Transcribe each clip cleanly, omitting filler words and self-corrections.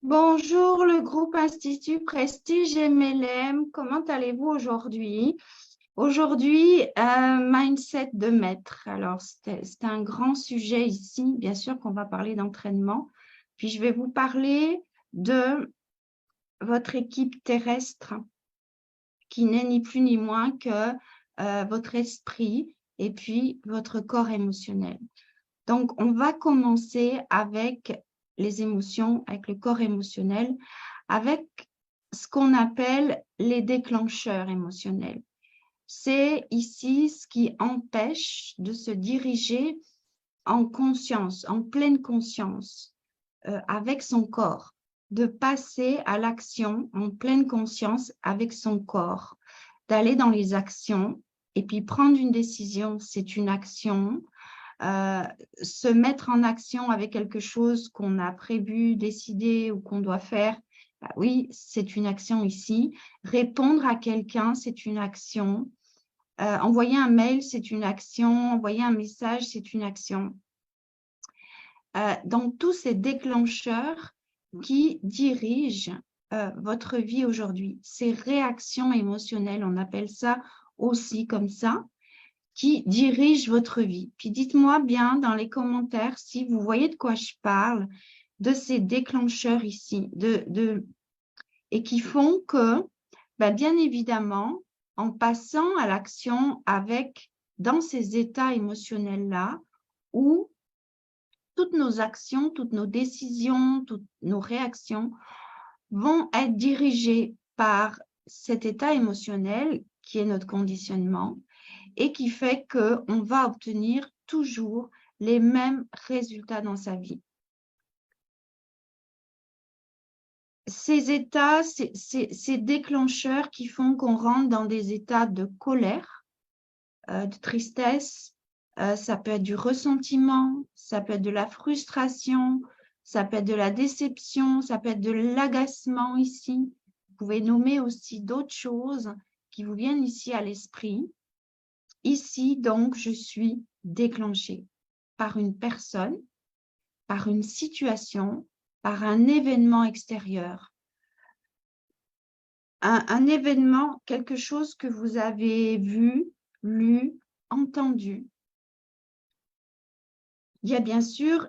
Bonjour, le groupe Institut Prestige MLM. Comment allez-vous aujourd'hui? Aujourd'hui, mindset de maître. Alors, c'est un grand sujet ici. Bien sûr qu'on va parler d'entraînement. Puis, je vais vous parler de votre équipe terrestre qui n'est ni plus ni moins que votre esprit et puis votre corps émotionnel. Donc, on va commencer avec les émotions, avec le corps émotionnel, avec ce qu'on appelle les déclencheurs émotionnels. C'est ici ce qui empêche de se diriger en conscience, en pleine conscience, avec son corps, de passer à l'action en pleine conscience avec son corps, d'aller dans les actions et puis prendre une décision, c'est une action. Se mettre en action avec quelque chose qu'on a prévu, décidé ou qu'on doit faire, bah oui, c'est une action ici. Répondre à quelqu'un, c'est une action. Envoyer un mail, c'est une action. Envoyer un message, c'est une action. Donc, tous ces déclencheurs qui dirigent votre vie aujourd'hui, ces réactions émotionnelles, on appelle ça aussi comme ça, qui dirige votre vie. Puis dites-moi bien dans les commentaires si vous voyez de quoi je parle, de ces déclencheurs ici, et qui font que, bien évidemment, en passant à l'action dans ces états émotionnels-là, où toutes nos actions, toutes nos décisions, toutes nos réactions vont être dirigées par cet état émotionnel qui est notre conditionnement, et qui fait qu'on va obtenir toujours les mêmes résultats dans sa vie. Ces états, ces déclencheurs qui font qu'on rentre dans des états de colère, de tristesse, ça peut être du ressentiment, ça peut être de la frustration, ça peut être de la déception, ça peut être de l'agacement ici. Vous pouvez nommer aussi d'autres choses qui vous viennent ici à l'esprit. Ici, donc, je suis déclenchée par une personne, par une situation, par un événement extérieur. Un événement, quelque chose que vous avez vu, lu, entendu. Il y a bien sûr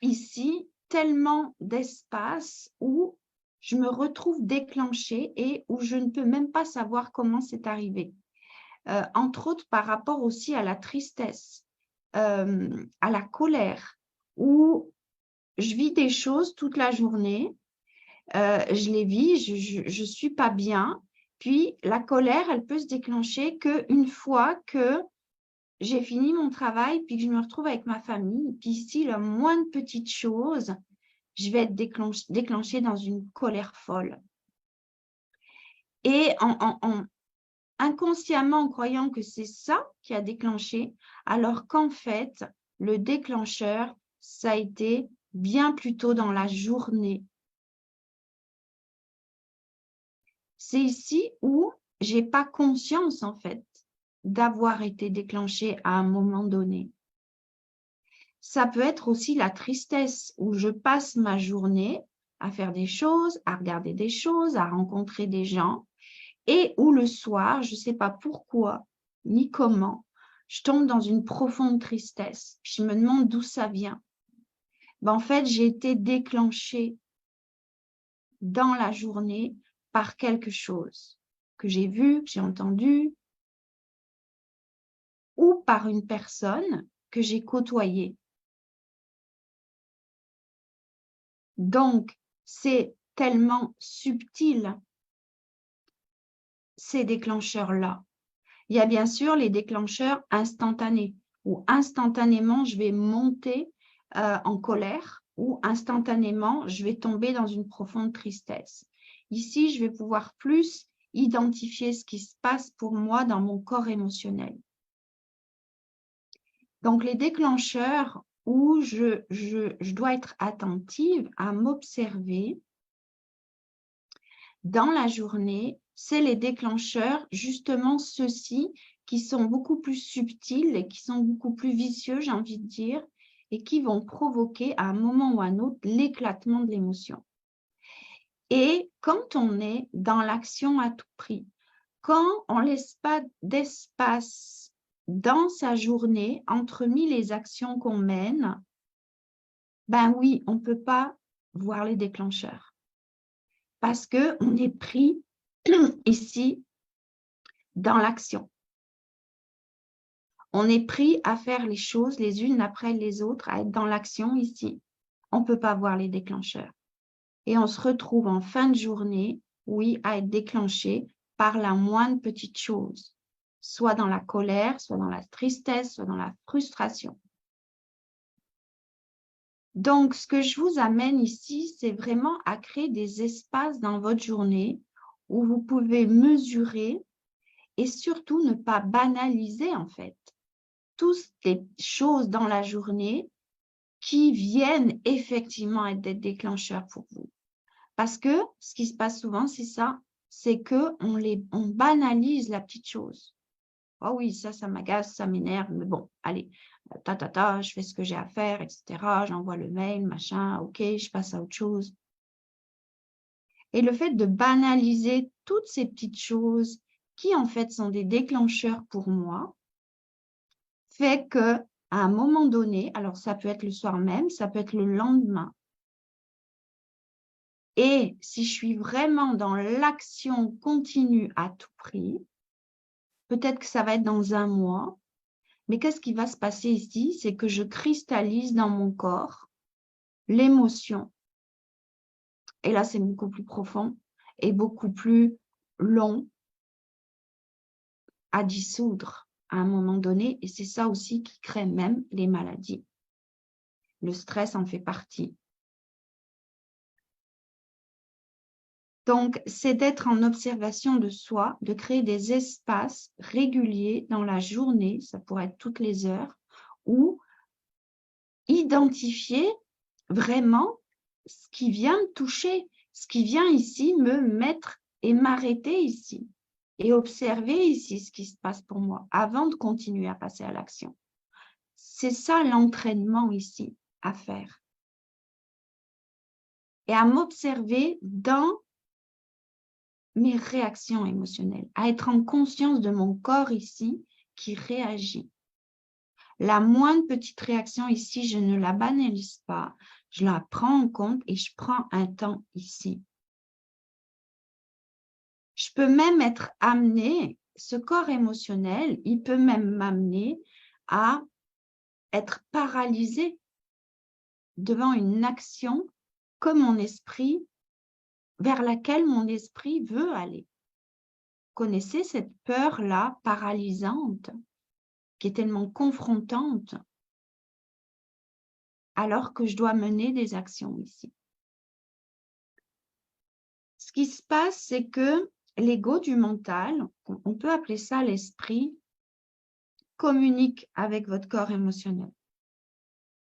ici tellement d'espace où je me retrouve déclenchée et où je ne peux même pas savoir comment c'est arrivé. Entre autres par rapport aussi à la tristesse, à la colère, où je vis des choses toute la journée, je les vis, je ne suis pas bien, puis la colère, elle peut se déclencher qu'une fois que j'ai fini mon travail, puis que je me retrouve avec ma famille, puis ici, la moindre petite chose, je vais être déclenchée dans une colère folle. Et inconsciemment en croyant que c'est ça qui a déclenché, alors qu'en fait, le déclencheur, ça a été bien plus tôt dans la journée. C'est ici où j'ai pas conscience, en fait, d'avoir été déclenchée à un moment donné. Ça peut être aussi la tristesse, où je passe ma journée à faire des choses, à regarder des choses, à rencontrer des gens, et où le soir, je ne sais pas pourquoi ni comment, je tombe dans une profonde tristesse. Je me demande d'où ça vient. En fait, j'ai été déclenchée dans la journée par quelque chose que j'ai vu, que j'ai entendu, ou par une personne que j'ai côtoyée. Donc, c'est tellement subtil, ces déclencheurs-là. Il y a bien sûr les déclencheurs instantanés, où instantanément, je vais monter en colère, ou instantanément, je vais tomber dans une profonde tristesse. Ici, je vais pouvoir plus identifier ce qui se passe pour moi dans mon corps émotionnel. Donc, les déclencheurs où je dois être attentive à m'observer dans la journée, c'est les déclencheurs, justement ceux-ci qui sont beaucoup plus subtils et qui sont beaucoup plus vicieux, j'ai envie de dire, et qui vont provoquer à un moment ou à un autre l'éclatement de l'émotion. Et quand on est dans l'action à tout prix, quand on ne laisse pas d'espace dans sa journée entre les actions qu'on mène, ben oui, on ne peut pas voir les déclencheurs. Parce qu'on est pris ici dans l'action. On est pris à faire les choses les unes après les autres, à être dans l'action ici. On ne peut pas voir les déclencheurs. Et on se retrouve en fin de journée, oui, à être déclenché par la moindre petite chose, soit dans la colère, soit dans la tristesse, soit dans la frustration. Donc, ce que je vous amène ici, c'est vraiment à créer des espaces dans votre journée où vous pouvez mesurer et surtout ne pas banaliser, en fait, toutes les choses dans la journée qui viennent effectivement être des déclencheurs pour vous. Parce que ce qui se passe souvent, c'est ça, c'est qu'on banalise la petite chose. Oh oui, ça m'agace, ça m'énerve, mais bon, allez, je fais ce que j'ai à faire, etc. J'envoie le mail, machin, ok, je passe à autre chose. Et le fait de banaliser toutes ces petites choses qui en fait sont des déclencheurs pour moi, fait que à un moment donné, alors ça peut être le soir même, ça peut être le lendemain, et si je suis vraiment dans l'action continue à tout prix, peut-être que ça va être dans un mois, mais qu'est-ce qui va se passer ici? C'est que je cristallise dans mon corps l'émotion. Et là, c'est beaucoup plus profond et beaucoup plus long à dissoudre à un moment donné. Et c'est ça aussi qui crée même les maladies. Le stress en fait partie. Donc, c'est d'être en observation de soi, de créer des espaces réguliers dans la journée, ça pourrait être toutes les heures, où identifier vraiment ce qui vient me toucher, ce qui vient ici me mettre et m'arrêter ici et observer ici ce qui se passe pour moi avant de continuer à passer à l'action. C'est ça l'entraînement ici à faire. Et à m'observer dans mes réactions émotionnelles, à être en conscience de mon corps ici qui réagit. La moindre petite réaction ici, je ne la banalise pas, je la prends en compte et je prends un temps ici. Je peux même être amenée, ce corps émotionnel, il peut même m'amener à être paralysée devant une action comme mon esprit, vers laquelle mon esprit veut aller. Connaissez cette peur-là paralysante qui est tellement confrontante alors que je dois mener des actions ici. Ce qui se passe, c'est que l'ego du mental, on peut appeler ça l'esprit, communique avec votre corps émotionnel.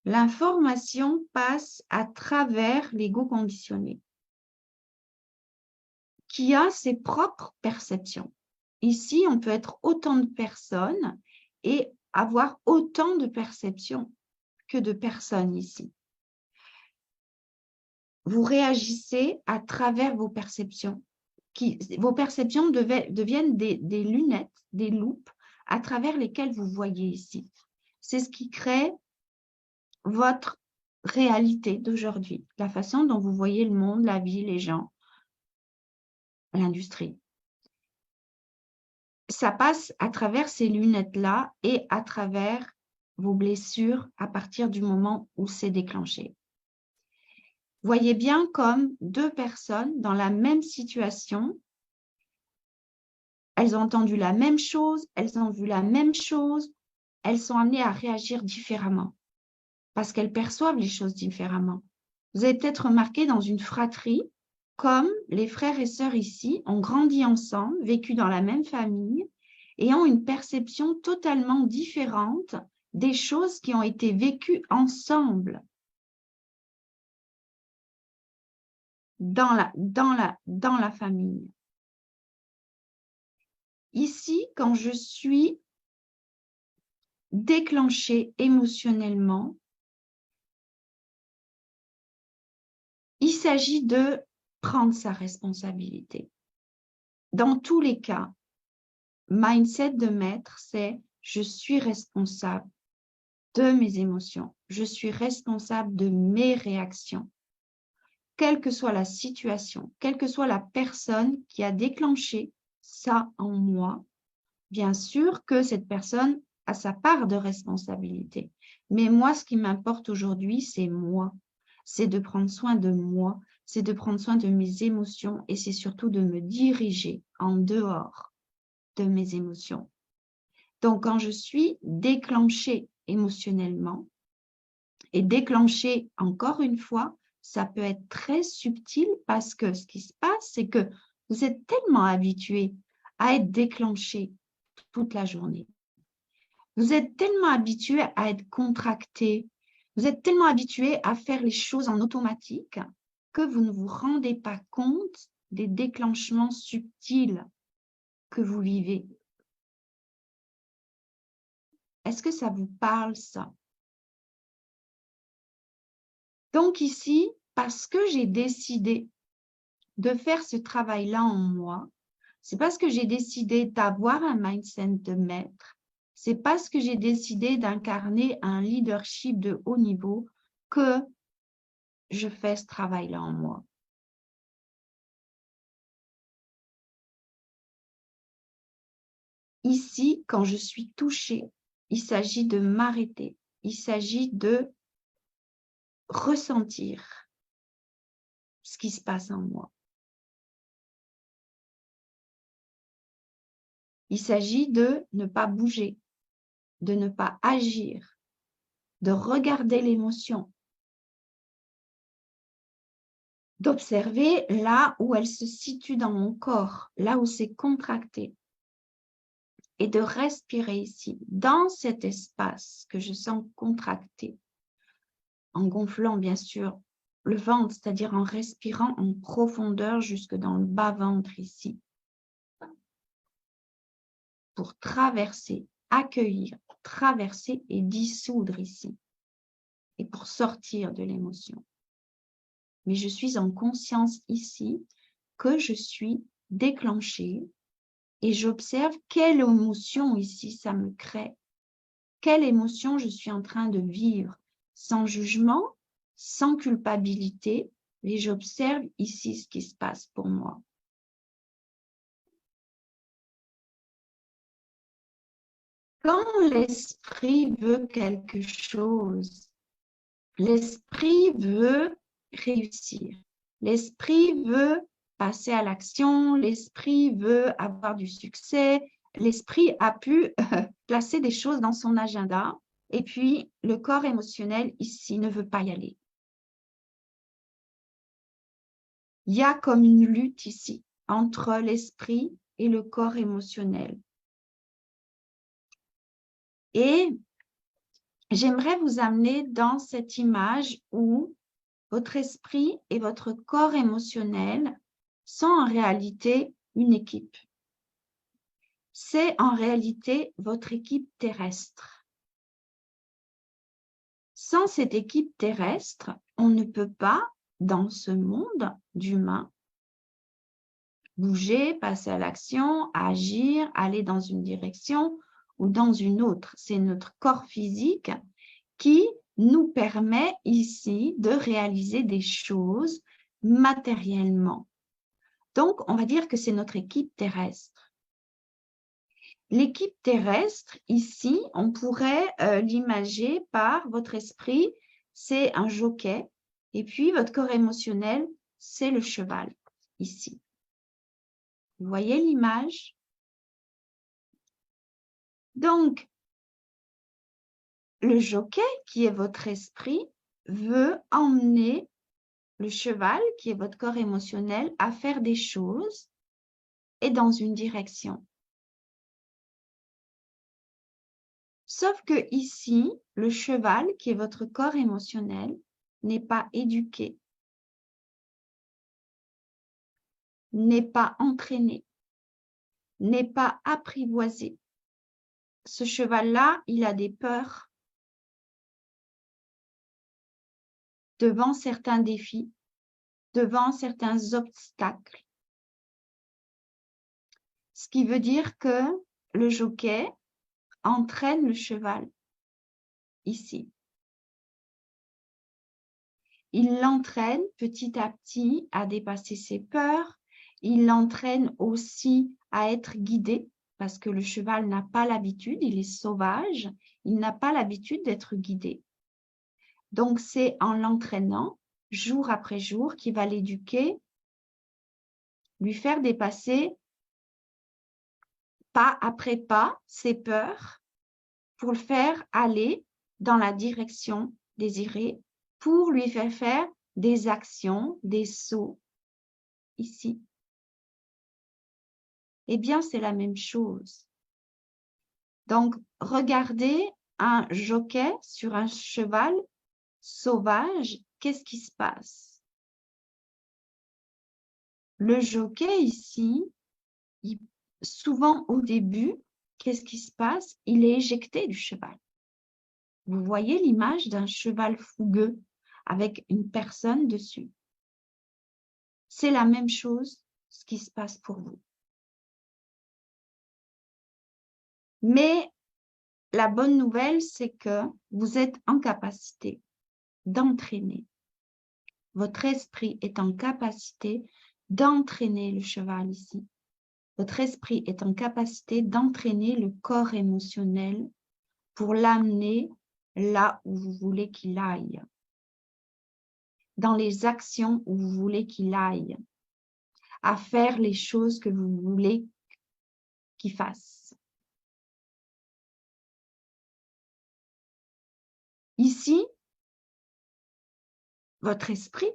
L'information passe à travers l'ego conditionné, qui a ses propres perceptions. Ici, on peut être autant de personnes et avoir autant de perceptions que de personnes ici. Vous réagissez à travers vos perceptions. Vos perceptions deviennent des lunettes, des loupes à travers lesquelles vous voyez ici. C'est ce qui crée votre réalité d'aujourd'hui, la façon dont vous voyez le monde, la vie, les gens, l'industrie. Ça passe à travers ces lunettes-là et à travers vos blessures à partir du moment où c'est déclenché. Voyez bien comme deux personnes dans la même situation, elles ont entendu la même chose, elles ont vu la même chose, elles sont amenées à réagir différemment parce qu'elles perçoivent les choses différemment. Vous avez peut-être remarqué dans une fratrie, comme les frères et sœurs ici ont grandi ensemble, vécu dans la même famille et ont une perception totalement différente des choses qui ont été vécues ensemble dans la famille. Ici, quand je suis déclenchée émotionnellement, il s'agit de prendre sa responsabilité. Dans tous les cas, mindset de maître, c'est je suis responsable de mes émotions, je suis responsable de mes réactions. Quelle que soit la situation, quelle que soit la personne qui a déclenché ça en moi, bien sûr que cette personne a sa part de responsabilité. Mais moi, ce qui m'importe aujourd'hui, c'est moi. C'est de prendre soin de moi, c'est de prendre soin de mes émotions et c'est surtout de me diriger en dehors de mes émotions. Donc, quand je suis déclenchée émotionnellement, et déclenchée encore une fois, ça peut être très subtil parce que ce qui se passe, c'est que vous êtes tellement habitué à être déclenché toute la journée. Vous êtes tellement habitué à être contracté. Vous êtes tellement habitué à faire les choses en automatique que vous ne vous rendez pas compte des déclenchements subtils que vous vivez. Est-ce que ça vous parle, ça? Donc ici, parce que j'ai décidé de faire ce travail-là en moi, c'est parce que j'ai décidé d'avoir un mindset de maître, c'est parce que j'ai décidé d'incarner un leadership de haut niveau que je fais ce travail-là en moi. Ici, quand je suis touchée, il s'agit de m'arrêter, il s'agit de ressentir ce qui se passe en moi. Il s'agit de ne pas bouger, de ne pas agir, de regarder l'émotion, d'observer là où elle se situe dans mon corps, là où c'est contracté, et de respirer ici, dans cet espace que je sens contracté, en gonflant bien sûr le ventre, c'est-à-dire en respirant en profondeur jusque dans le bas-ventre ici, pour traverser, accueillir, traverser et dissoudre ici, et pour sortir de l'émotion. Mais je suis en conscience ici que je suis déclenchée et j'observe quelle émotion ici ça me crée, quelle émotion je suis en train de vivre, sans jugement, sans culpabilité, et j'observe ici ce qui se passe pour moi. Quand l'esprit veut quelque chose, l'esprit veut réussir, l'esprit veut passer à l'action, l'esprit veut avoir du succès, l'esprit a pu placer des choses dans son agenda et puis le corps émotionnel ici ne veut pas y aller. Il y a comme une lutte ici entre l'esprit et le corps émotionnel. Et j'aimerais vous amener dans cette image où votre esprit et votre corps émotionnel sont en réalité une équipe. C'est en réalité votre équipe terrestre. Sans cette équipe terrestre, on ne peut pas, dans ce monde d'humains, bouger, passer à l'action, agir, aller dans une direction ou dans une autre. C'est notre corps physique qui nous permet ici de réaliser des choses matériellement. Donc, on va dire que c'est notre équipe terrestre. L'équipe terrestre, ici, on pourrait l'imager par votre esprit, c'est un jockey, et puis votre corps émotionnel, c'est le cheval, ici. Vous voyez l'image? Donc, le jockey, qui est votre esprit, veut emmener le cheval, qui est votre corps émotionnel, à faire des choses et dans une direction. Sauf que ici, le cheval, qui est votre corps émotionnel, n'est pas éduqué, n'est pas entraîné, n'est pas apprivoisé. Ce cheval-là, il a des peurs devant certains défis. devant certains obstacles. Ce qui veut dire que le jockey entraîne le cheval ici. Il l'entraîne petit à petit à dépasser ses peurs. Il l'entraîne aussi à être guidé parce que le cheval n'a pas l'habitude, il est sauvage, il n'a pas l'habitude d'être guidé. Donc, c'est en l'entraînant jour après jour qu'il va l'éduquer, lui faire dépasser pas après pas ses peurs pour le faire aller dans la direction désirée, pour lui faire des actions, des sauts ici. Eh bien, c'est la même chose. Donc, regardez un jockey sur un cheval sauvage, qu'est-ce qui se passe? Le jockey ici, souvent au début, qu'est-ce qui se passe? Il est éjecté du cheval. Vous voyez l'image d'un cheval fougueux avec une personne dessus. C'est la même chose, ce qui se passe pour vous. Mais la bonne nouvelle, c'est que vous êtes en capacité d'entraîner. Votre esprit est en capacité d'entraîner le cheval ici. Votre esprit est en capacité d'entraîner le corps émotionnel pour l'amener là où vous voulez qu'il aille, dans les actions où vous voulez qu'il aille, à faire les choses que vous voulez qu'il fasse. Ici, votre esprit,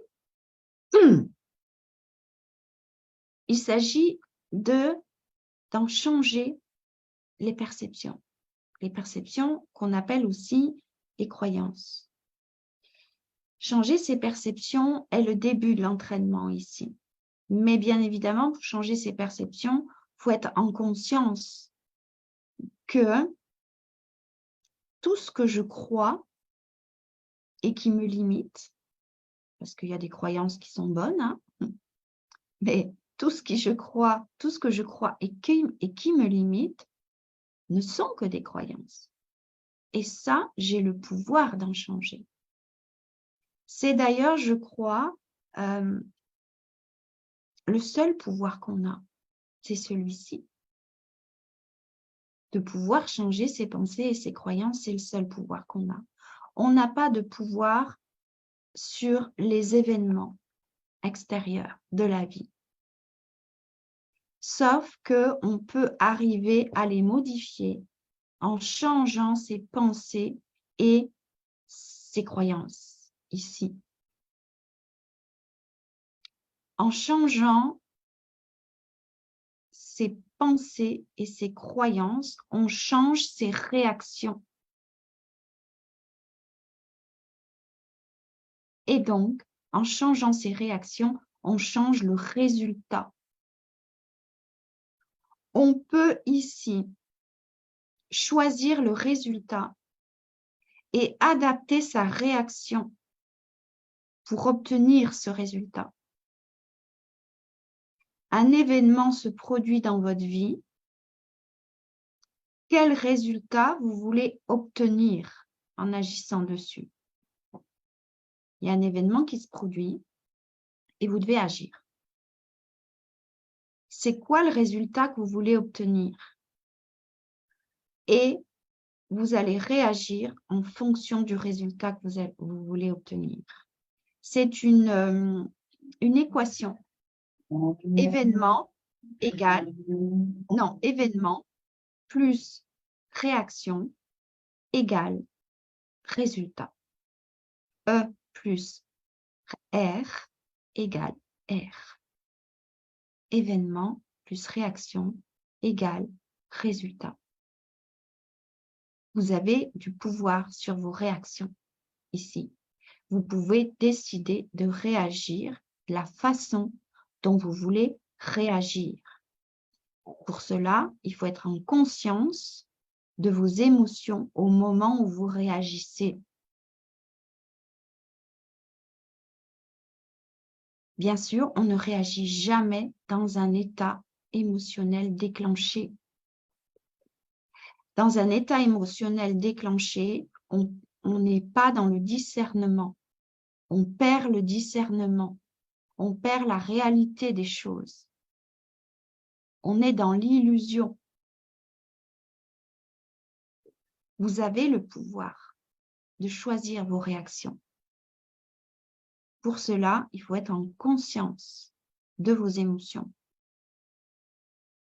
il s'agit d'en changer les perceptions qu'on appelle aussi les croyances. Changer ces perceptions est le début de l'entraînement ici. Mais bien évidemment, pour changer ces perceptions, il faut être en conscience que tout ce que je crois et qui me limite, parce qu'il y a des croyances qui sont bonnes, hein, mais tout ce que je crois et qui me limite ne sont que des croyances. Et ça, j'ai le pouvoir d'en changer. C'est d'ailleurs, je crois, le seul pouvoir qu'on a, c'est celui-ci. De pouvoir changer ses pensées et ses croyances, c'est le seul pouvoir qu'on a. On n'a pas de pouvoir sur les événements extérieurs de la vie. Sauf qu'on peut arriver à les modifier en changeant ses pensées et ses croyances ici. En changeant ses pensées et ses croyances, on change ses réactions. Et donc, en changeant ses réactions, on change le résultat. On peut ici choisir le résultat et adapter sa réaction pour obtenir ce résultat. Un événement se produit dans votre vie. Quel résultat vous voulez obtenir en agissant dessus? Il y a un événement qui se produit et vous devez agir. C'est quoi le résultat que vous voulez obtenir? Et vous allez réagir en fonction du résultat que vous voulez obtenir. C'est une équation. Événement plus réaction égale résultat. E plus R égale R. Événement plus réaction égale résultat. Vous avez du pouvoir sur vos réactions ici. Vous pouvez décider de réagir de la façon dont vous voulez réagir. Pour cela, il faut être en conscience de vos émotions au moment où vous réagissez. Bien sûr, on ne réagit jamais dans un état émotionnel déclenché. Dans un état émotionnel déclenché, on n'est pas dans le discernement. On perd le discernement. On perd la réalité des choses. On est dans l'illusion. Vous avez le pouvoir de choisir vos réactions. Pour cela, il faut être en conscience de vos émotions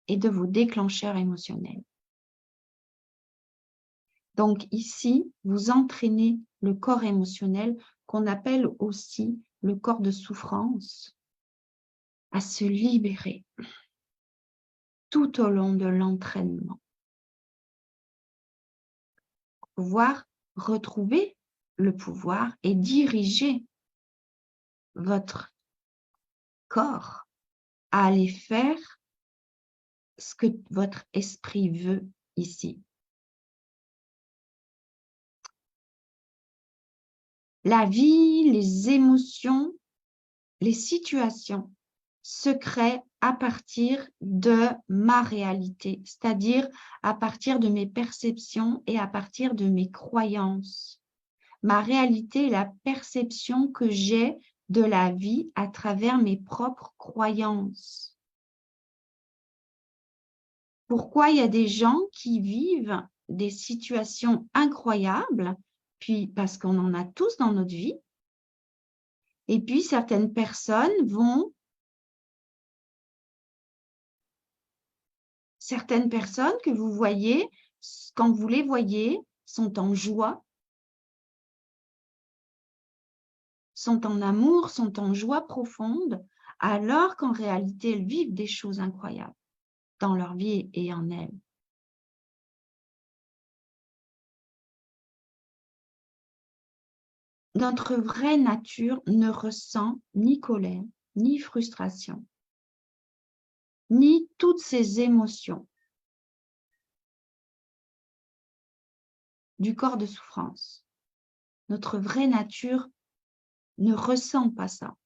et de vos déclencheurs émotionnels. Donc ici, vous entraînez le corps émotionnel qu'on appelle aussi le corps de souffrance à se libérer tout au long de l'entraînement. Pour pouvoir retrouver le pouvoir et diriger votre corps à aller faire ce que votre esprit veut ici. La vie, les émotions, les situations se créent à partir de ma réalité, c'est-à-dire à partir de mes perceptions et à partir de mes croyances. Ma réalité est la perception que j'ai de la vie à travers mes propres croyances. Pourquoi il y a des gens qui vivent des situations incroyables, puis parce qu'on en a tous dans notre vie, et puis certaines personnes que vous voyez, quand vous les voyez, sont en joie, sont en amour, sont en joie profonde, alors qu'en réalité, elles vivent des choses incroyables dans leur vie et en elles. Notre vraie nature ne ressent ni colère, ni frustration, ni toutes ces émotions du corps de souffrance. Notre vraie nature ne ressent pas ça.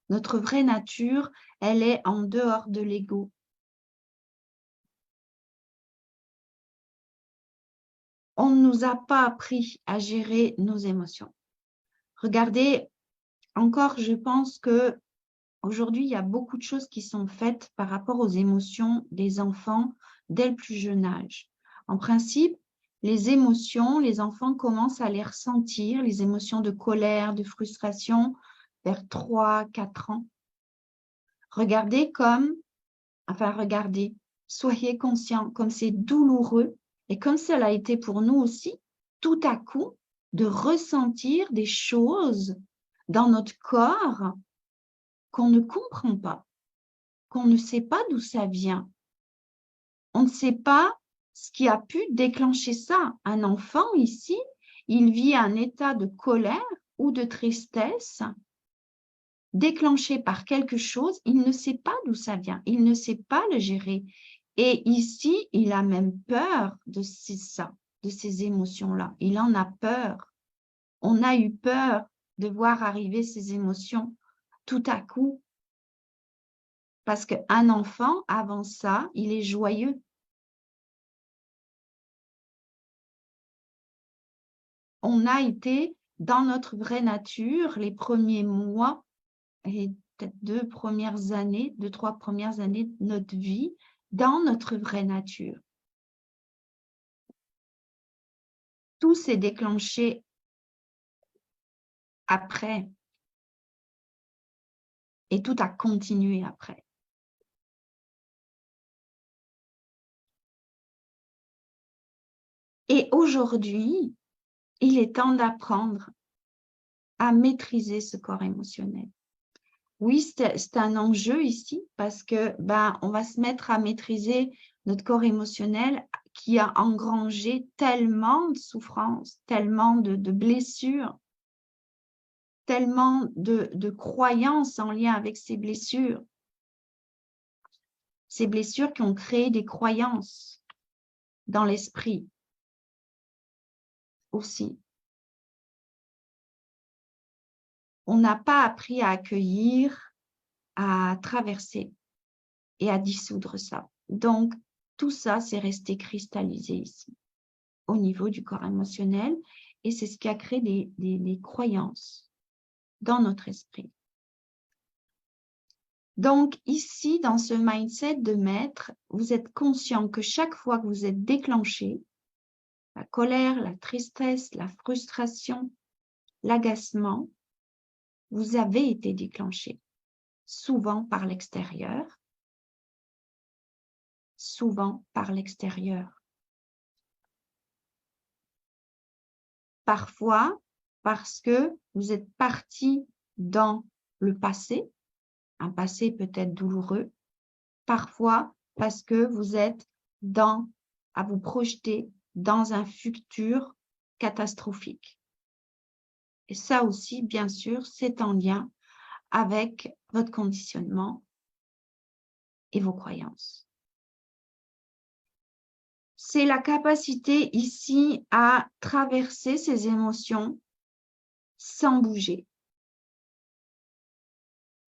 Notre vraie nature, elle est en dehors de l'ego. On ne nous a pas appris à gérer nos émotions. Regardez, encore, je pense que aujourd'hui, il y a beaucoup de choses qui sont faites par rapport aux émotions des enfants dès le plus jeune âge. En principe, les émotions, les enfants commencent à les ressentir, les émotions de colère, de frustration, vers 3-4 ans. Regardez, soyez conscients, comme c'est douloureux et comme cela a été pour nous aussi, tout à coup, de ressentir des choses dans notre corps qu'on ne comprend pas, qu'on ne sait pas d'où ça vient. On ne sait pas ce qui a pu déclencher ça. Un enfant ici, il vit un état de colère ou de tristesse déclenché par quelque chose, il ne sait pas d'où ça vient, il ne sait pas le gérer. Et ici, il a même peur de ça, de ces émotions-là. Il en a peur. On a eu peur de voir arriver ces émotions tout à coup. Parce qu'un enfant, avant ça, il est joyeux. On a été dans notre vraie nature les premiers mois et peut-être 2 premières années, 2-3 premières années de notre vie, dans notre vraie nature. Tout s'est déclenché après et tout a continué après. Et aujourd'hui, il est temps d'apprendre à maîtriser ce corps émotionnel. Oui, c'est un enjeu ici parce que on va se mettre à maîtriser notre corps émotionnel qui a engrangé tellement de souffrances, tellement de blessures, tellement de croyances en lien avec ces blessures. Ces blessures qui ont créé des croyances dans l'esprit aussi. on n'a pas appris à accueillir, à traverser et à dissoudre ça. Donc, tout ça, c'est resté cristallisé ici, au niveau du corps émotionnel, et c'est ce qui a créé des croyances dans notre esprit. Donc, ici, dans ce mindset de maître, vous êtes conscient que chaque fois que vous êtes déclenché, la colère, la tristesse, la frustration, l'agacement, vous avez été déclenché, souvent par l'extérieur, souvent par l'extérieur. Parfois, parce que vous êtes parti dans le passé, un passé peut-être douloureux, parfois parce que vous êtes à vous projeter dans un futur catastrophique. Et ça aussi, bien sûr, c'est en lien avec votre conditionnement et vos croyances. C'est la capacité ici à traverser ces émotions sans bouger,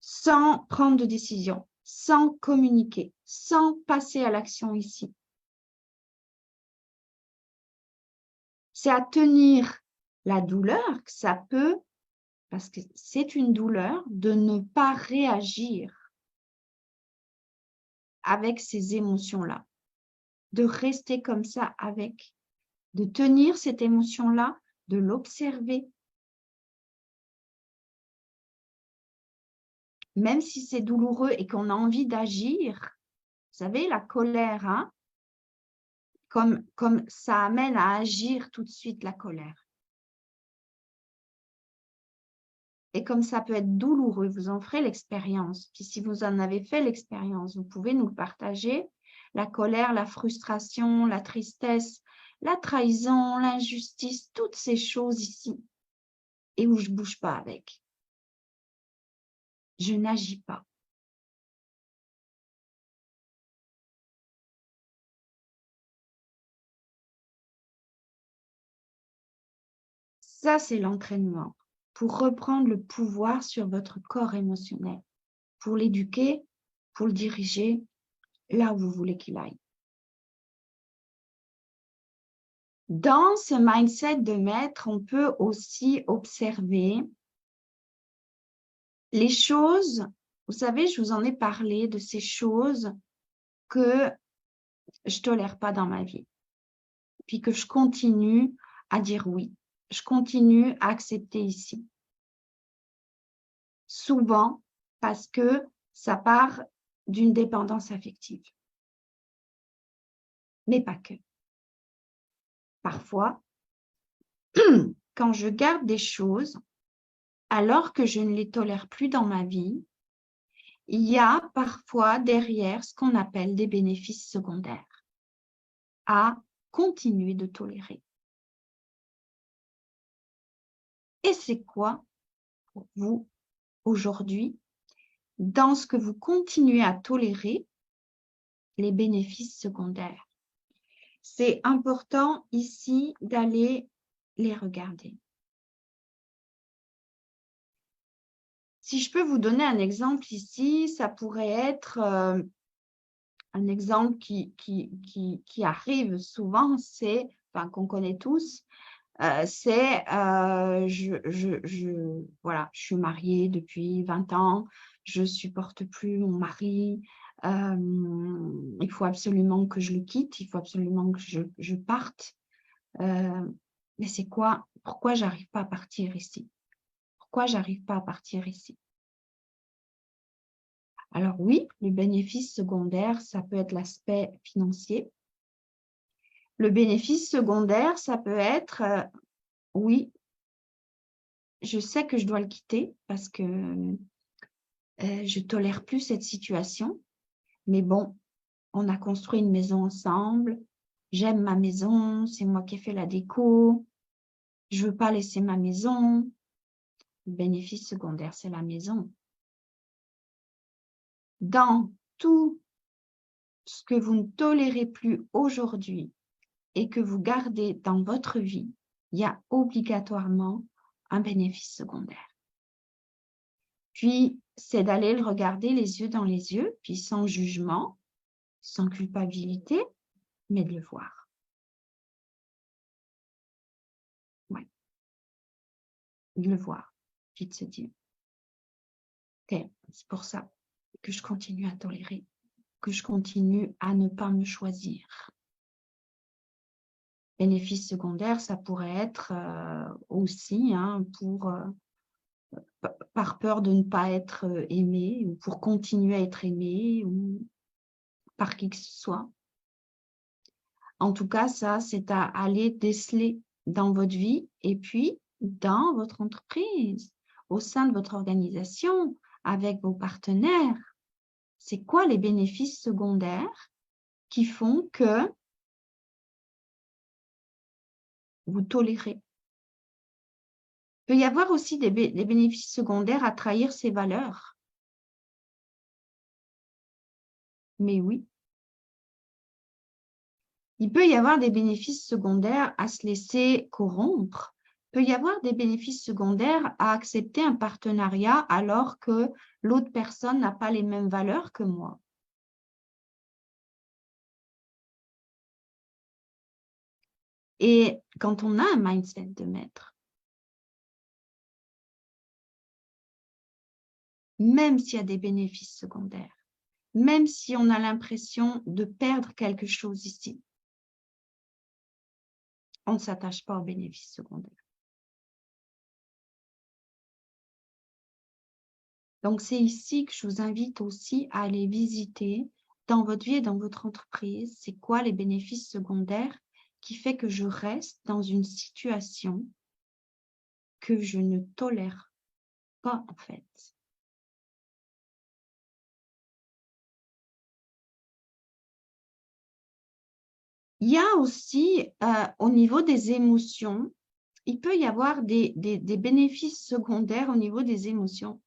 sans prendre de décision, sans communiquer, sans passer à l'action ici. C'est à tenir la douleur que ça peut, parce que c'est une douleur, de ne pas réagir avec ces émotions-là, de rester comme ça avec, de tenir cette émotion-là, de l'observer. Même si c'est douloureux et qu'on a envie d'agir, vous savez, la colère, hein, comme ça amène à agir tout de suite la colère. Et comme ça peut être douloureux, vous en ferez l'expérience. Puis si vous en avez fait l'expérience, vous pouvez nous le partager. La colère, la frustration, la tristesse, la trahison, l'injustice, toutes ces choses ici. Et où je ne bouge pas avec. Je n'agis pas. Ça, c'est l'entraînement pour reprendre le pouvoir sur votre corps émotionnel, pour l'éduquer, pour le diriger là où vous voulez qu'il aille. Dans ce mindset de maître, on peut aussi observer les choses. Vous savez, je vous en ai parlé de ces choses que je ne tolère pas dans ma vie. Puis que je continue à dire oui. Je continue à accepter ici. Souvent parce que ça part d'une dépendance affective. Mais pas que. Parfois, quand je garde des choses, alors que je ne les tolère plus dans ma vie, il y a parfois derrière ce qu'on appelle des bénéfices secondaires à continuer de tolérer. Et c'est quoi pour vous aujourd'hui, dans ce que vous continuez à tolérer, les bénéfices secondaires? C'est important ici d'aller les regarder. Si je peux vous donner un exemple ici, ça pourrait être un exemple qui arrive souvent, c'est, enfin, qu'on connaît tous, c'est voilà, je suis mariée depuis 20 ans, je ne supporte plus mon mari, il faut absolument que je le quitte, il faut absolument que je parte. Mais c'est quoi? Pourquoi j'arrive pas à partir ici? Pourquoi j'arrive pas à partir ici? Alors oui, le bénéfice secondaire, ça peut être l'aspect financier. Le bénéfice secondaire, ça peut être, oui, je sais que je dois le quitter parce que je ne tolère plus cette situation. Mais bon, on a construit une maison ensemble. J'aime ma maison, c'est moi qui ai fait la déco. Je ne veux pas laisser ma maison. Le bénéfice secondaire, c'est la maison. Dans tout ce que vous ne tolérez plus aujourd'hui et que vous gardez dans votre vie, il y a obligatoirement un bénéfice secondaire. Puis, c'est d'aller le regarder les yeux dans les yeux, puis sans jugement, sans culpabilité, mais de le voir. Ouais, de le voir, puis de se dire, ok, c'est pour ça que je continue à tolérer, que je continue à ne pas me choisir. Bénéfice secondaire, ça pourrait être aussi par peur de ne pas être aimé ou pour continuer à être aimé ou par qui que ce soit. En tout cas, ça, c'est à aller déceler dans votre vie et puis dans votre entreprise, au sein de votre organisation, avec vos partenaires. C'est quoi les bénéfices secondaires qui font que vous tolérez? Il peut y avoir aussi des bénéfices secondaires à trahir ses valeurs. Mais oui. Il peut y avoir des bénéfices secondaires à se laisser corrompre. Il peut y avoir des bénéfices secondaires à accepter un partenariat alors que l'autre personne n'a pas les mêmes valeurs que moi. Et quand on a un mindset de maître, même s'il y a des bénéfices secondaires, même si on a l'impression de perdre quelque chose ici, on ne s'attache pas aux bénéfices secondaires. Donc, c'est ici que je vous invite aussi à aller visiter dans votre vie et dans votre entreprise, c'est quoi les bénéfices secondaires qui fait que je reste dans une situation que je ne tolère pas en fait. Il y a aussi, au niveau des émotions, il peut y avoir des bénéfices secondaires au niveau des émotions.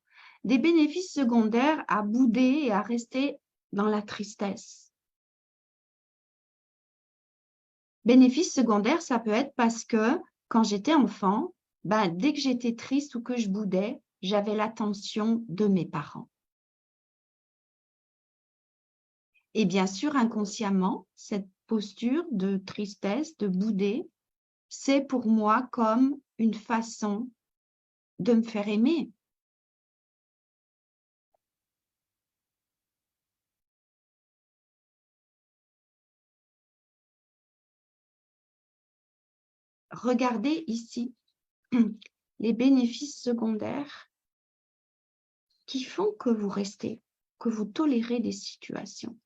Des bénéfices secondaires à bouder et à rester dans la tristesse. Bénéfices secondaires, ça peut être parce que quand j'étais enfant, dès que j'étais triste ou que je boudais, j'avais l'attention de mes parents. Et bien sûr, inconsciemment, cette posture de tristesse, de bouder, c'est pour moi comme une façon de me faire aimer. Regardez ici les bénéfices secondaires qui font que vous restez, que vous tolérez des situations.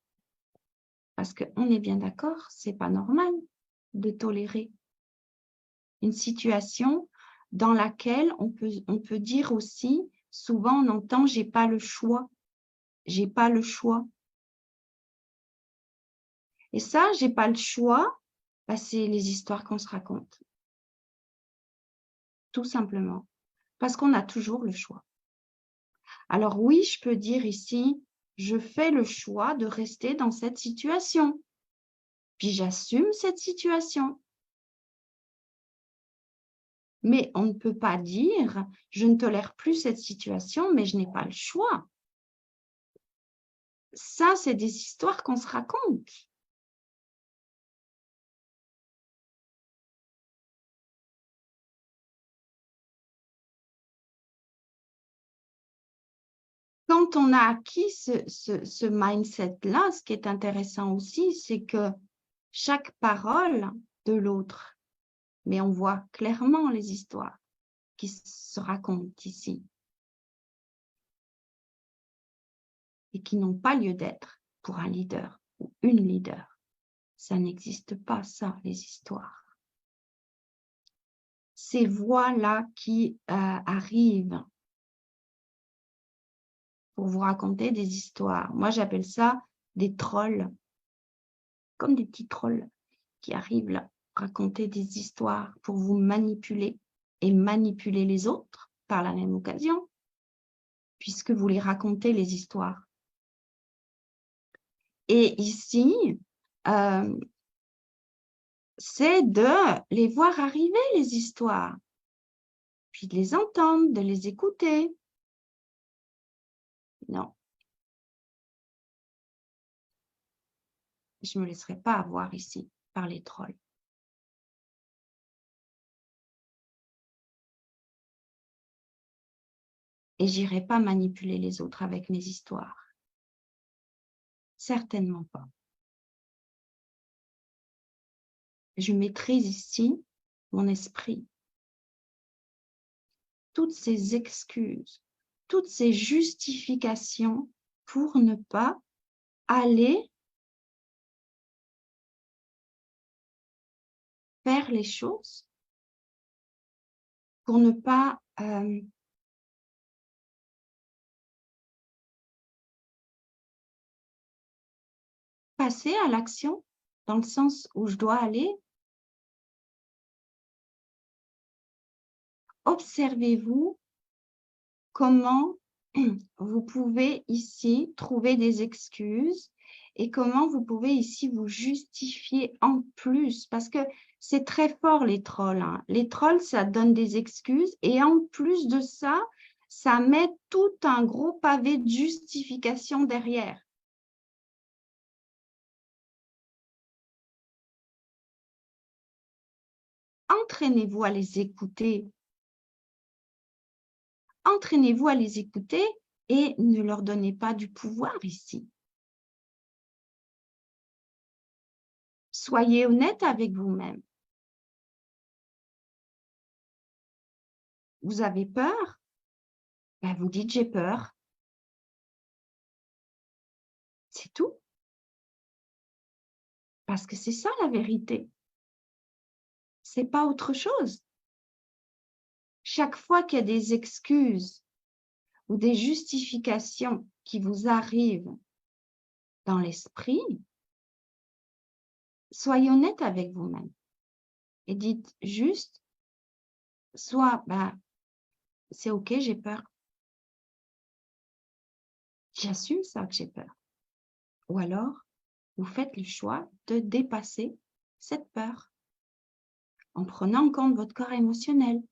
Parce qu'on est bien d'accord, c'est pas normal de tolérer une situation dans laquelle on peut dire aussi, souvent on entend j'ai pas le choix, j'ai pas le choix. Et ça, j'ai pas le choix, c'est les histoires qu'on se raconte. Tout simplement. Parce qu'on a toujours le choix. Alors oui, je peux dire ici, je fais le choix de rester dans cette situation. Puis j'assume cette situation. Mais on ne peut pas dire, je ne tolère plus cette situation, mais je n'ai pas le choix. Ça, c'est des histoires qu'on se raconte. Quand on a acquis ce mindset-là, ce qui est intéressant aussi, c'est que chaque parole de l'autre, mais on voit clairement les histoires qui se racontent ici et qui n'ont pas lieu d'être pour un leader ou une leader. Ça n'existe pas, ça, les histoires. Ces voix-là qui arrivent pour vous raconter des histoires. Moi, j'appelle ça des trolls, comme des petits trolls qui arrivent là, raconter des histoires pour vous manipuler et manipuler les autres par la même occasion, puisque vous les racontez les histoires. Et ici, c'est de les voir arriver, les histoires, puis de les entendre, de les écouter. Non. Je ne me laisserai pas avoir ici par les trolls. Et j'irai pas manipuler les autres avec mes histoires. Certainement pas. Je maîtrise ici mon esprit. Toutes ces excuses, toutes ces justifications pour ne pas aller faire les choses, pour ne pas passer à l'action dans le sens où je dois aller. Observez-vous comment vous pouvez ici trouver des excuses et comment vous pouvez ici vous justifier en plus, parce que c'est très fort les trolls. Hein. Les trolls, ça donne des excuses et en plus de ça, ça met tout un gros pavé de justification derrière. Entraînez-vous à les écouter. Entraînez-vous à les écouter et ne leur donnez pas du pouvoir ici. Soyez honnête avec vous-même. Vous avez peur? Ben, vous dites j'ai peur. C'est tout. Parce que c'est ça la vérité. C'est pas autre chose. Chaque fois qu'il y a des excuses ou des justifications qui vous arrivent dans l'esprit, soyez honnête avec vous-même et dites juste, soit ben, c'est ok, j'ai peur. J'assume ça que j'ai peur. Ou alors, vous faites le choix de dépasser cette peur en prenant en compte votre corps émotionnel.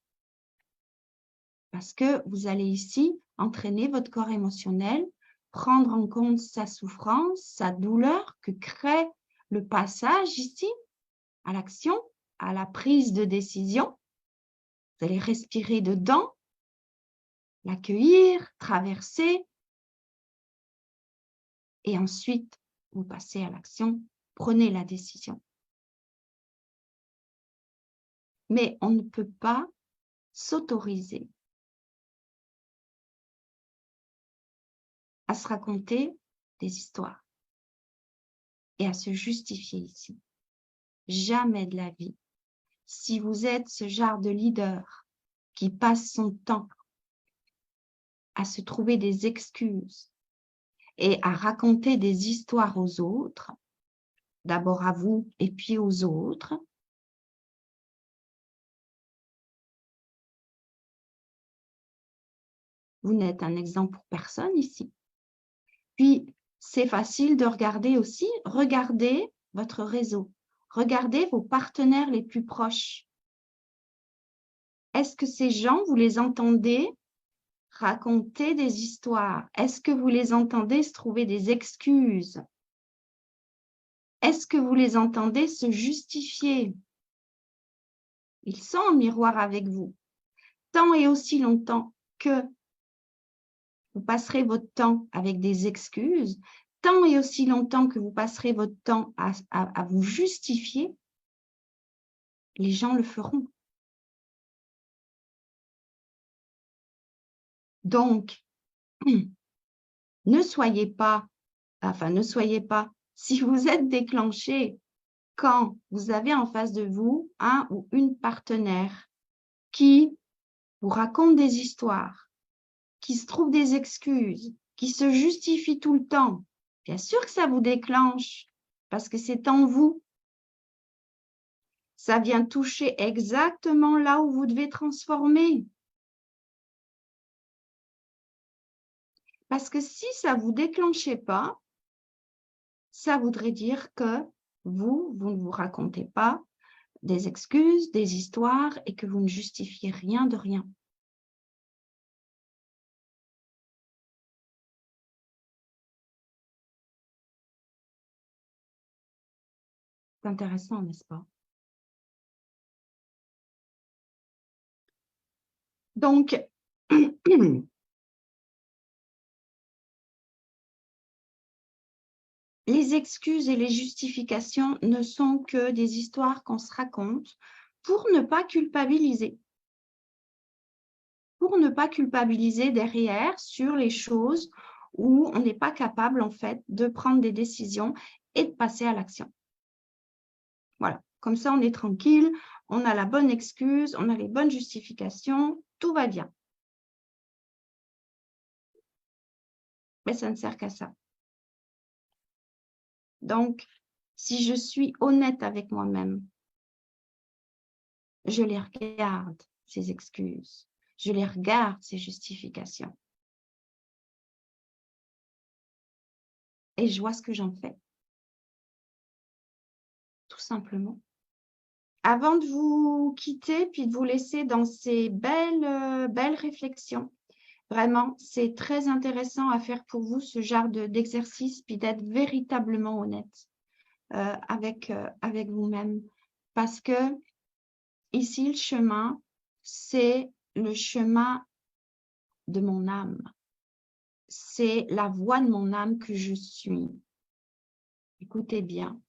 Parce que vous allez ici entraîner votre corps émotionnel, prendre en compte sa souffrance, sa douleur que crée le passage ici à l'action, à la prise de décision. Vous allez respirer dedans, l'accueillir, traverser et ensuite vous passez à l'action, prenez la décision. Mais on ne peut pas s'autoriser à se raconter des histoires et à se justifier ici. Jamais de la vie. Si vous êtes ce genre de leader qui passe son temps à se trouver des excuses et à raconter des histoires aux autres, d'abord à vous et puis aux autres, vous n'êtes un exemple pour personne ici. Puis, c'est facile de regarder aussi, regardez votre réseau, regardez vos partenaires les plus proches. Est-ce que ces gens, vous les entendez raconter des histoires? Est-ce que vous les entendez se trouver des excuses? Est-ce que vous les entendez se justifier? Ils sont en miroir avec vous. Tant et aussi longtemps que vous passerez votre temps avec des excuses, tant et aussi longtemps que vous passerez votre temps à vous justifier, les gens le feront. Donc, ne soyez pas, si vous êtes déclenché quand vous avez en face de vous un ou une partenaire qui vous raconte des histoires, qui se trouve des excuses, qui se justifie tout le temps, bien sûr que ça vous déclenche parce que c'est en vous. Ça vient toucher exactement là où vous devez transformer. Parce que si ça ne vous déclenchait pas, ça voudrait dire que vous ne vous racontez pas des excuses, des histoires et que vous ne justifiez rien de rien. C'est intéressant, n'est-ce pas? Donc, les excuses et les justifications ne sont que des histoires qu'on se raconte pour ne pas culpabiliser. Pour ne pas culpabiliser derrière sur les choses où on n'est pas capable, en fait, de prendre des décisions et de passer à l'action. Voilà, comme ça, on est tranquille, on a la bonne excuse, on a les bonnes justifications, tout va bien. Mais ça ne sert qu'à ça. Donc, si je suis honnête avec moi-même, je les regarde, ces excuses, je les regarde, ces justifications. Et je vois ce que j'en fais. Tout simplement. Avant de vous quitter, puis de vous laisser dans ces belles réflexions, vraiment, c'est très intéressant à faire pour vous ce genre d'exercice, puis d'être véritablement honnête avec vous-même. Parce que ici, le chemin, c'est le chemin de mon âme. C'est la voix de mon âme que je suis. Écoutez bien.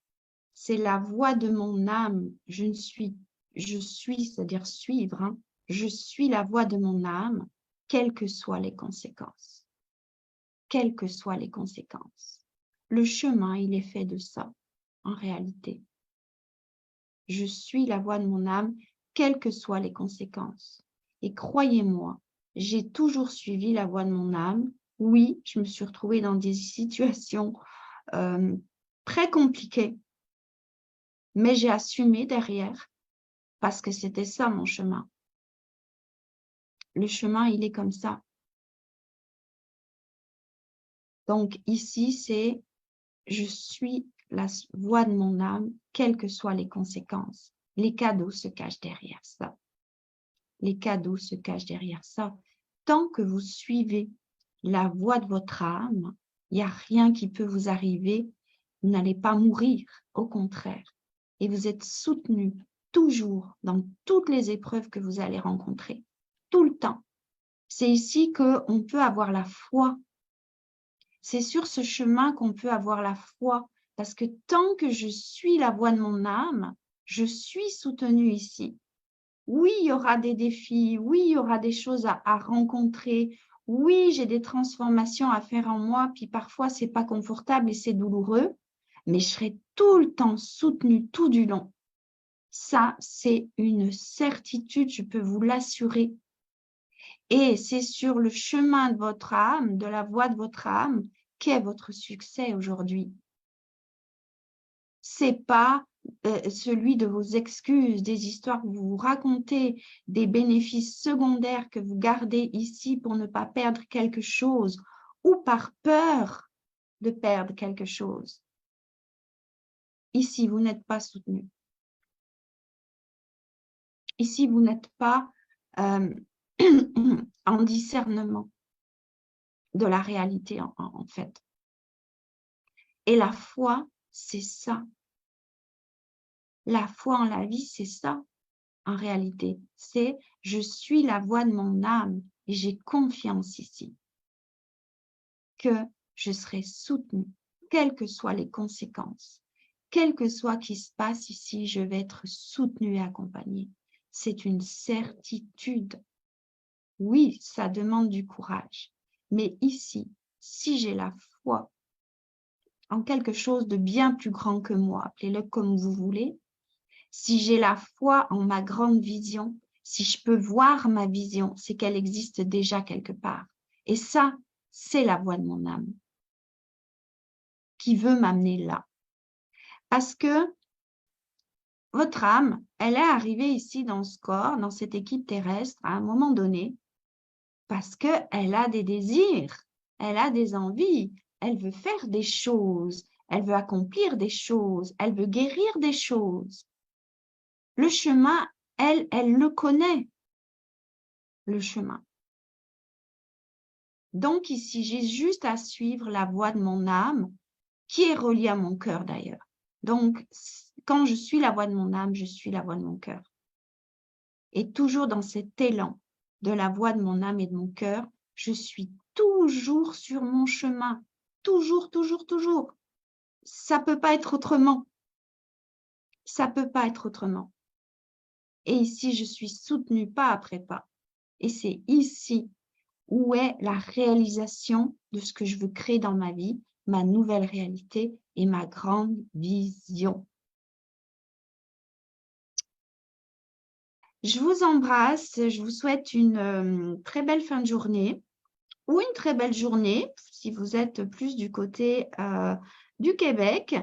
C'est la voix de mon âme. Je suis, c'est-à-dire suivre. Hein. Je suis la voix de mon âme, quelles que soient les conséquences. Quelles que soient les conséquences. Le chemin, il est fait de ça, en réalité. Je suis la voix de mon âme, quelles que soient les conséquences. Et croyez-moi, j'ai toujours suivi la voix de mon âme. Oui, je me suis retrouvée dans des situations très compliquées, mais j'ai assumé derrière parce que c'était ça mon chemin. Le chemin, il est comme ça. Donc ici, c'est je suis la voix de mon âme, quelles que soient les conséquences. Les cadeaux se cachent derrière ça. Les cadeaux se cachent derrière ça. Tant que vous suivez la voix de votre âme, il n'y a rien qui peut vous arriver. Vous n'allez pas mourir, au contraire. Et vous êtes soutenu toujours dans toutes les épreuves que vous allez rencontrer, tout le temps. C'est ici qu'on peut avoir la foi. C'est sur ce chemin qu'on peut avoir la foi. Parce que tant que je suis la voix de mon âme, je suis soutenue ici. Oui, il y aura des défis. Oui, il y aura des choses à rencontrer. Oui, j'ai des transformations à faire en moi. Puis parfois, ce n'est pas confortable et c'est douloureux. Mais je serai tout le temps soutenue tout du long. Ça, c'est une certitude, je peux vous l'assurer. Et c'est sur le chemin de votre âme, de la voie de votre âme, qu'est votre succès aujourd'hui. Ce n'est pas celui de vos excuses, des histoires que vous vous racontez, des bénéfices secondaires que vous gardez ici pour ne pas perdre quelque chose ou par peur de perdre quelque chose. Ici, vous n'êtes pas soutenu. Ici, vous n'êtes pas en discernement de la réalité en fait. Et la foi, c'est ça. La foi en la vie, c'est ça en réalité. C'est je suis la voix de mon âme et j'ai confiance ici que je serai soutenue, quelles que soient les conséquences. Quel que soit ce qui se passe ici, je vais être soutenue et accompagnée. C'est une certitude. Oui, ça demande du courage. Mais ici, si j'ai la foi en quelque chose de bien plus grand que moi, appelez-le comme vous voulez, si j'ai la foi en ma grande vision, si je peux voir ma vision, c'est qu'elle existe déjà quelque part. Et ça, c'est la voix de mon âme qui veut m'amener là. Parce que votre âme, elle est arrivée ici dans ce corps, dans cette équipe terrestre, à un moment donné, parce qu'elle a des désirs, elle a des envies, elle veut faire des choses, elle veut accomplir des choses, elle veut guérir des choses. Le chemin, elle le connaît, le chemin. Donc ici, j'ai juste à suivre la voie de mon âme, qui est reliée à mon cœur d'ailleurs. Donc, quand je suis la voix de mon âme, je suis la voix de mon cœur. Et toujours dans cet élan de la voix de mon âme et de mon cœur, je suis toujours sur mon chemin. Toujours, toujours, toujours. Ça ne peut pas être autrement. Ça ne peut pas être autrement. Et ici, je suis soutenue pas après pas. Et c'est ici où est la réalisation de ce que je veux créer dans ma vie, ma nouvelle réalité et ma grande vision. Je vous embrasse, je vous souhaite une très belle fin de journée ou une très belle journée si vous êtes plus du côté du Québec.